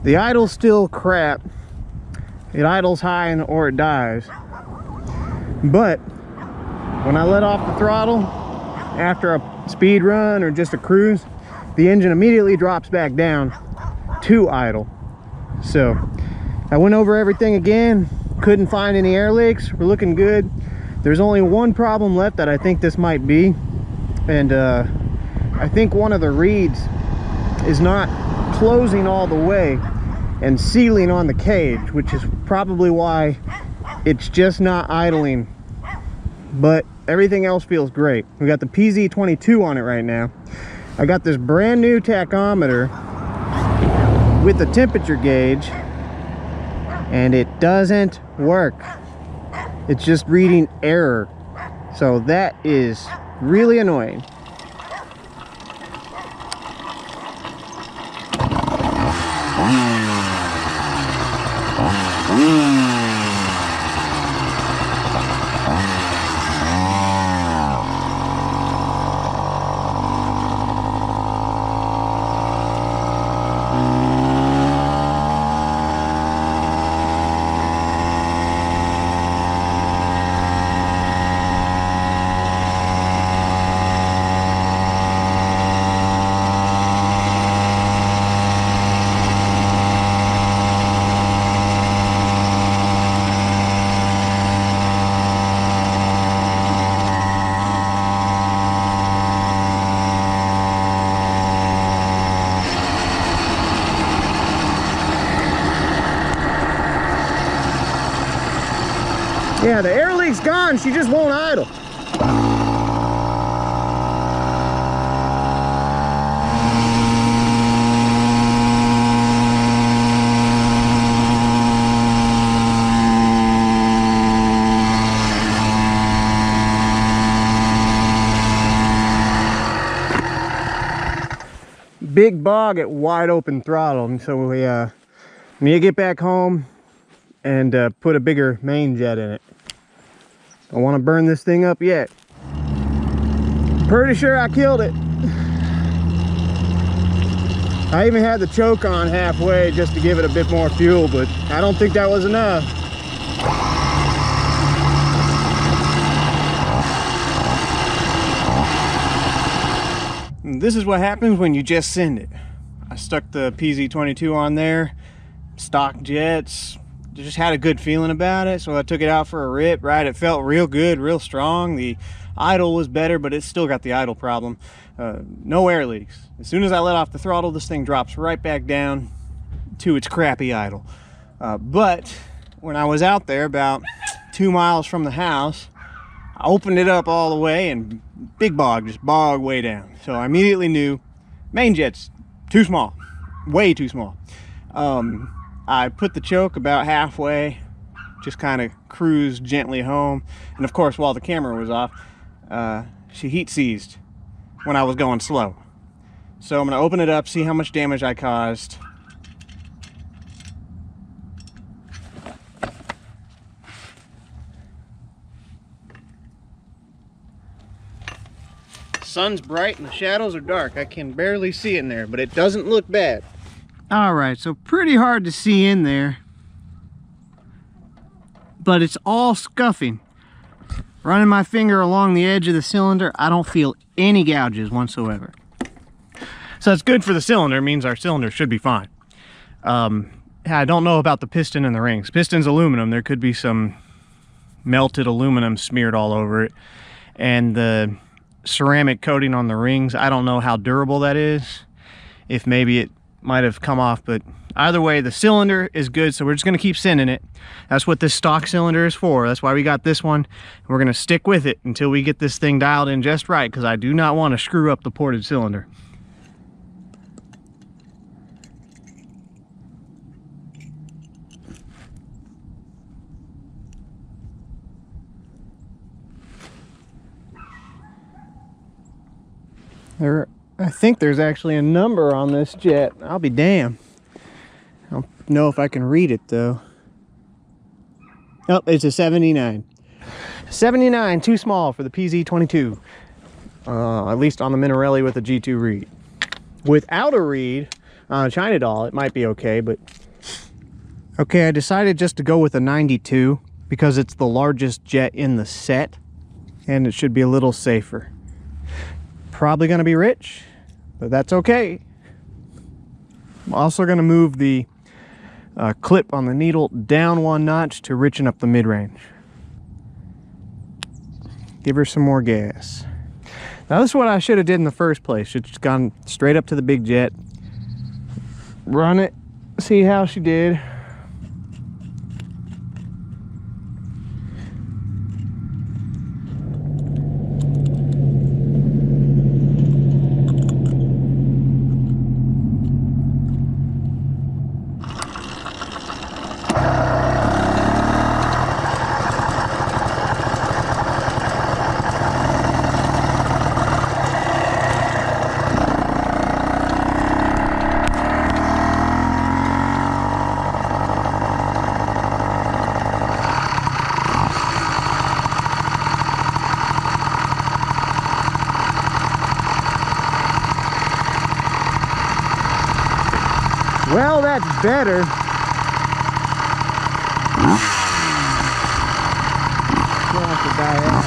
The idle's still crap. It idles high or it dies. But when I let off the throttle after a speed run or just a cruise, the engine immediately drops back down to idle. So I went over everything again, couldn't find any air leaks. We're looking good. There's only one problem left that I think this might be, and I think one of the reeds is not closing all the way and sealing on the cage, which is probably why it's just not idling. But everything else feels great. We got the PZ22 on it right now. I got this brand new tachometer with the temperature gauge, and it doesn't work. It's just reading error. So that is really annoying. Yeah, the air leak's gone, she just won't idle. Big bog at wide open throttle, and so we need to get back home and put a bigger main jet in it. Don't want to burn this thing up yet. Pretty sure I killed it. I even had the choke on halfway just to give it a bit more fuel, but I don't think that was enough. And this is what happens when you just send it. I stuck the PZ22 on there, stock jets, just had a good feeling about it, so I took it out for a rip. Right, it felt real good, real strong. The idle was better, but it's still got the idle problem. No air leaks. As soon as I let off the throttle, this thing drops right back down to its crappy idle. But when I was out there about 2 miles from the house, I opened it up all the way and big bog, just bog way down. So I immediately knew main jet's too small, way too small. I put the choke about halfway, just kind of cruised gently home. And of course, while the camera was off, she heat seized when I was going slow. So I'm gonna open it up, see how much damage I caused. Sun's bright and the shadows are dark. I can barely see in there, but it doesn't look bad. All right, so pretty hard to see in there, but it's all scuffing. Running my finger along the edge of the cylinder, I don't feel any gouges whatsoever. So that's good for the cylinder. It means our cylinder should be fine. I don't know about the piston and the rings. Piston's aluminum. There could be some melted aluminum smeared all over it. And the ceramic coating on the rings, I don't know how durable that is. If maybe it might have come off, but either way, the cylinder is good, so we're just going to keep sending it. That's what this stock cylinder is for. That's why we got this one. We're going to stick with it until we get this thing dialed in just right, because I do not want to screw up the ported cylinder. I think there's actually a number on this jet. I'll be damned. I don't know if I can read it though. Oh, it's a 79. 79, too small for the PZ22. At least on the Minarelli with a G2 reed. Without a reed, China Doll, it might be okay, but... Okay, I decided just to go with a 92 because it's the largest jet in the set, and it should be a little safer. Probably going to be rich, but that's okay. I'm also going to move the clip on the needle down 1 notch to richen up the mid-range. Give her some more gas. Now this is what I should have did in the first place. Should have just gone straight up to the big jet, run it, see how she did. Well, that's better. You'll have to die out.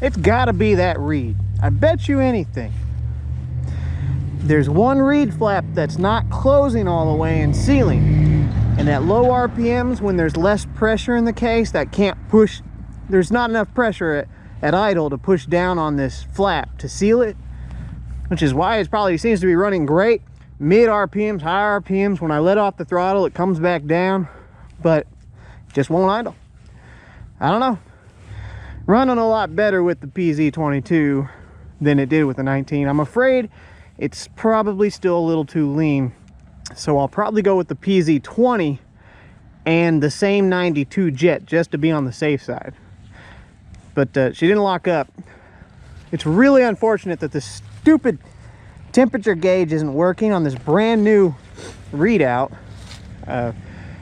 It's gotta be that reed. I bet you anything. There's one reed flap that's not closing all the way and sealing. And at low RPMs, when there's less pressure in the case, that can't push, there's not enough pressure at idle to push down on this flap to seal it, which is why it probably seems to be running great. Mid RPMs, high RPMs, when I let off the throttle, it comes back down, but it just won't idle. I don't know. Running a lot better with the PZ22 than it did with the 19. I'm afraid it's probably still a little too lean. So I'll probably go with the PZ20 and the same 92 jet just to be on the safe side. But she didn't lock up. It's really unfortunate that this stupid temperature gauge isn't working on this brand new readout. And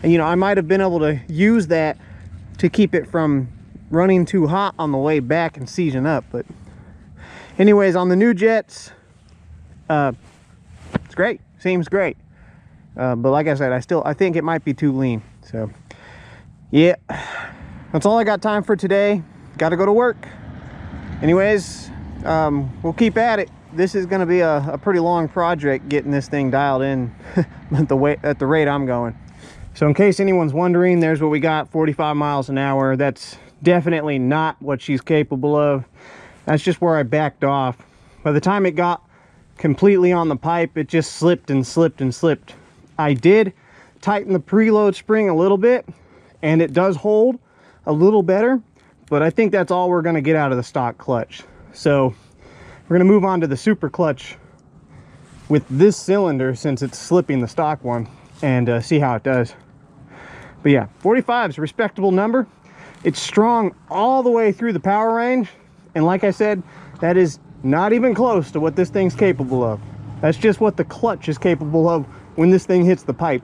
you know, I might have been able to use that to keep it from running too hot on the way back and seizing up. But anyways, on the new jets, it's great, seems great. But like I said, I think it might be too lean. So yeah, that's all I got time for today. Got to go to work. Anyways, we'll keep at it. This is going to be a pretty long project getting this thing dialed in at the rate I'm going. So in case anyone's wondering, there's what we got, 45 miles an hour. That's definitely not what she's capable of. That's just where I backed off. By the time it got completely on the pipe, it just slipped and slipped and slipped. I did tighten the preload spring a little bit, and it does hold a little better, but I think that's all we're going to get out of the stock clutch. So we're going to move on to the super clutch with this cylinder, since it's slipping the stock one, and see how it does. But yeah, 45 is a respectable number. It's strong all the way through the power range, and like I said, that is not even close to what this thing's capable of. That's just what the clutch is capable of when this thing hits the pipe.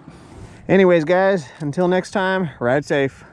Anyways guys, until next time, ride safe.